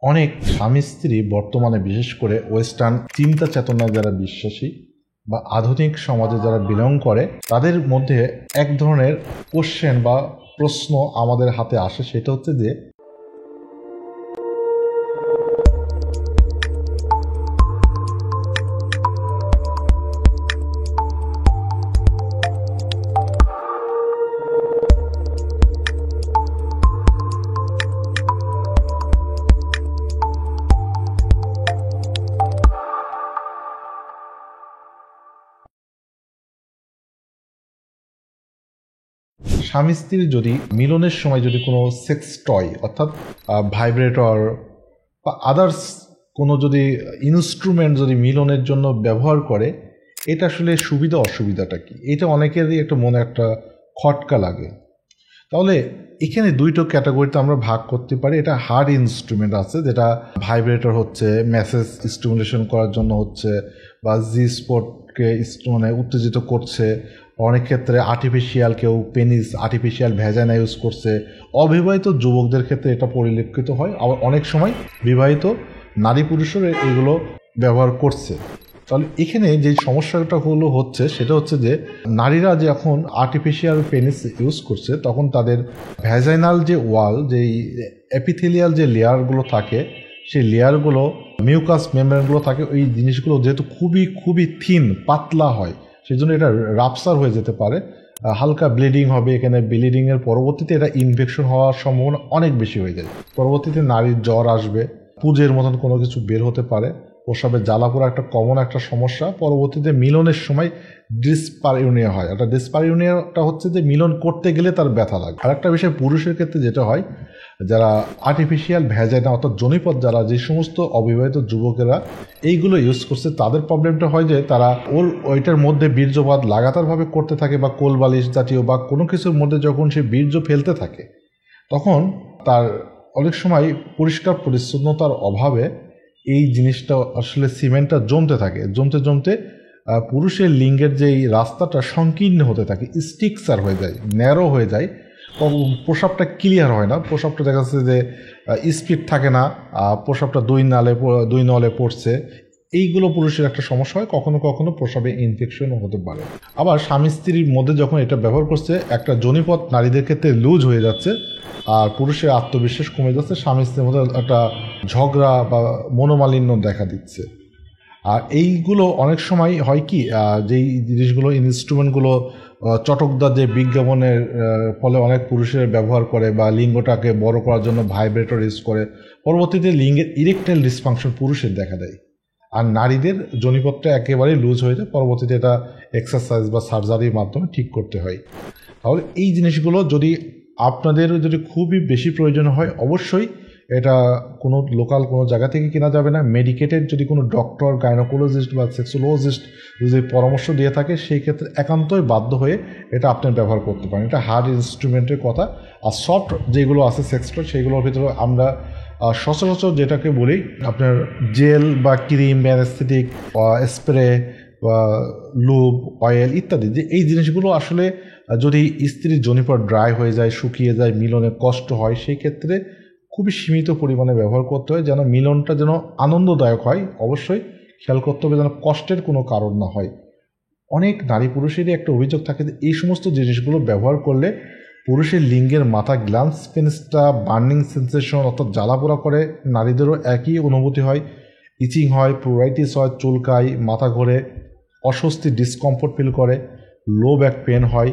অনেক স্বামী স্ত্রী বর্তমানে বিশেষ করে ওয়েস্টার্ন চিন্তা চেতনায় যারা বিশ্বাসী বা আধুনিক সমাজে যারা বিলং করে তাদের মধ্যে এক ধরনের কোশ্চেন বা প্রশ্ন আমাদের হাতে আসে, সেটা হচ্ছে যে স্বামী স্ত্রীর যদি মিলনের সময় যদি কোনো সেক্স টয় অর্থাৎ ভাইব্রেটর বা আদার্স কোনো যদি ইনস্ট্রুমেন্ট যদি মিলনের জন্য ব্যবহার করে, এটা আসলে সুবিধা অসুবিধাটা কি, এটা অনেকেরই একটা মনে একটা খটকা লাগে। তাহলে এখানে দুইটো ক্যাটাগরিতে আমরা ভাগ করতে পারি। এটা হার্ড ইনস্ট্রুমেন্ট আছে, যেটা ভাইব্রেটর হচ্ছে মেসেজ স্টিমুলেশন করার জন্য হচ্ছে, বা জি স্পটকে মানে উত্তেজিত করছে। অনেক ক্ষেত্রে আর্টিফিশিয়াল, কেউ পেনিস আর্টিফিশিয়াল ভ্যাজাইনা ইউজ করছে। অবিবাহিত যুবকদের ক্ষেত্রে এটা পরিলক্ষিত হয়, আবার অনেক সময় বিবাহিত নারী পুরুষের এগুলো ব্যবহার করছে। তাহলে এখানে যে সমস্যাটা হচ্ছে সেটা হচ্ছে যে নারীরা যে এখন আর্টিফিশিয়াল পেনিস ইউজ করছে, তখন তাদের ভ্যাজাইনাল যে ওয়াল, যেই এপিথেলিয়াল যে লেয়ারগুলো থাকে, সেই লেয়ারগুলো মিউকাস মেমব্রেনগুলো থাকে, ওই জিনিসগুলো যেহেতু খুবই খুবই থিন পাতলা হয়, সেই জন্য এটা রাপসার হয়ে যেতে পারে, হালকা ব্লিডিং হবে। এখানে ব্লিডিংয়ের পরবর্তীতে এটা ইনফেকশন হওয়ার সম্ভাবনা অনেক বেশি হয়ে যায়। পরবর্তীতে নারীর জ্বর আসবে, পুজের মতন কোনো কিছু বের হতে পারে, প্রসাবে জ্বালাপোড়া একটা কমন একটা সমস্যা। পরবর্তীতে মিলনের সময় ডিসপারইউনিয়া হয়। একটা ডিসপারইউনিয়াটা হচ্ছে যে মিলন করতে গেলে তার ব্যথা লাগে। আর একটা বিষয় পুরুষের ক্ষেত্রে যেটা হয়, যারা আর্টিফিশিয়াল ভ্যাজাইনা অর্থাৎ জনিপথ, যারা যে সমস্ত অবিবাহিত যুবকেরা এইগুলো ইউজ করছে, তাদের প্রবলেমটা হয় যে তারা ওইটার মধ্যে বীর্যপাত লাগাতারভাবে করতে থাকে, বা কোলবালিশ জাতীয় বা কোনো কিছুর মধ্যে যখন সে বীর্য ফেলতে থাকে, তখন তার অনেক সময় পরিষ্কার পরিচ্ছন্নতার অভাবে এই জিনিসটা আসলে সিমেন্টটা জমতে থাকে, জমতে জমতে পুরুষের লিঙ্গের যেই রাস্তাটা সংকীর্ণ হতে থাকে, স্টিকচার হয়ে যায়, ন্যারো হয়ে যায়, প্রসাবটা ক্লিয়ার হয় না। প্রসাবটা দেখা যাচ্ছে যে স্পিড থাকে না, প্রসাবটা দুই নলে পড়ছে। এইগুলো পুরুষের একটা সমস্যা হয়। কখনো কখনো প্রসাবে ইনফেকশনও হতে পারে। আবার স্বামী স্ত্রীর মধ্যে যখন এটা ব্যবহার করছে, একটা যোনিপথ নারীদের ক্ষেত্রে লুজ হয়ে যাচ্ছে, আর পুরুষের আত্মবিশ্বাস কমে যাচ্ছে, স্বামী স্ত্রীর মধ্যে একটা ঝগড়া বা মনোমালিন্য দেখা দিচ্ছে। আর এইগুলো অনেক সময় হয় কি, যেই জিনিসগুলো ইনস্ট্রুমেন্টগুলো চটকদার যে বিজ্ঞাপনের ফলে অনেক পুরুষের ব্যবহার করে, বা লিঙ্গটাকে বড় করার জন্য ভাইব্রেটর ইউজ করে, পরবর্তীতে লিঙ্গের ইরেকটাইল ডিসফাংশন পুরুষের দেখা দেয়, আর নারীদের যোনিপথটা একেবারেই লুজ হয়ে যায়। পরবর্তীতে এটা এক্সারসাইজ বা সার্জারির মাধ্যমে ঠিক করতে হয়। তাহলে এই জিনিসগুলো যদি আপনাদের যদি খুবই বেশি প্রয়োজন হয়, অবশ্যই এটা কোনো লোকাল কোনো জায়গা থেকে কেনা যাবে না। মেডিকেটেড যদি কোনো ডক্টর, গাইনোকোলজিস্ট বা সেক্সোলজিস্ট যদি পরামর্শ দিয়ে থাকে, সেই ক্ষেত্রে একান্তই বাধ্য হয়ে এটা আপনি ব্যবহার করতে পারেন। এটা হার্ড ইনস্ট্রুমেন্টের কথা। আর সফট যেগুলো আছে সেক্স টয়, সেইগুলোর ভিতরে আমরা সচরাচর যেটাকে বলি আপনার জেল বা ক্রিম বা অ্যানেস্থেটিক স্প্রে বা লুব, অয়েল ইত্যাদি, যে এই জিনিসগুলো আসলে যদি স্ত্রীর যোনিপথ ড্রাই হয়ে যায়, শুকিয়ে যায়, মিলনে কষ্ট হয়, সেই ক্ষেত্রে খুবই সীমিত পরিমাণে ব্যবহার করতে হয়, যেন মিলনটা যেন আনন্দদায়ক হয়। অবশ্যই খেয়াল করতে হবে যেন কষ্টের কোনো কারণ না হয়। অনেক নারী পুরুষেরই একটা অভিযোগ থাকে যে এই সমস্ত জিনিসগুলো ব্যবহার করলে পুরুষের লিঙ্গের মাথা গ্ল্যান্স পেনিসটা বার্নিং সেন্সেশন অর্থাৎ জ্বালাপোড়া করে, নারীদেরও একই অনুভূতি হয়, ইচিং হয়, প্রাইটিস হয়, চুলকায়, মাথা ঘোরে, অস্বস্তি ডিসকমফোর্ট ফিল করে, লো ব্যাক পেন হয়।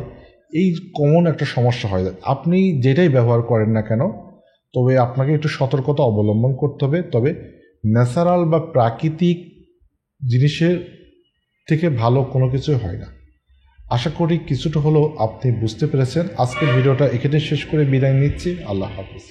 এই কমন একটা সমস্যা হয়। আপনি যেটাই ব্যবহার করেন না কেন, তবে আপনাকে একটু সতর্কতা অবলম্বন করতে হবে। তবে ন্যাচারাল বা প্রাকৃতিক জিনিসের থেকে ভালো কোনো কিছুই হয় না। আশা করি কিছুটা হলেও আপনি বুঝতে পেরেছেন। আজকের ভিডিওটা এখানে শেষ করে বিদায় নিচ্ছি। আল্লাহ হাফিজ।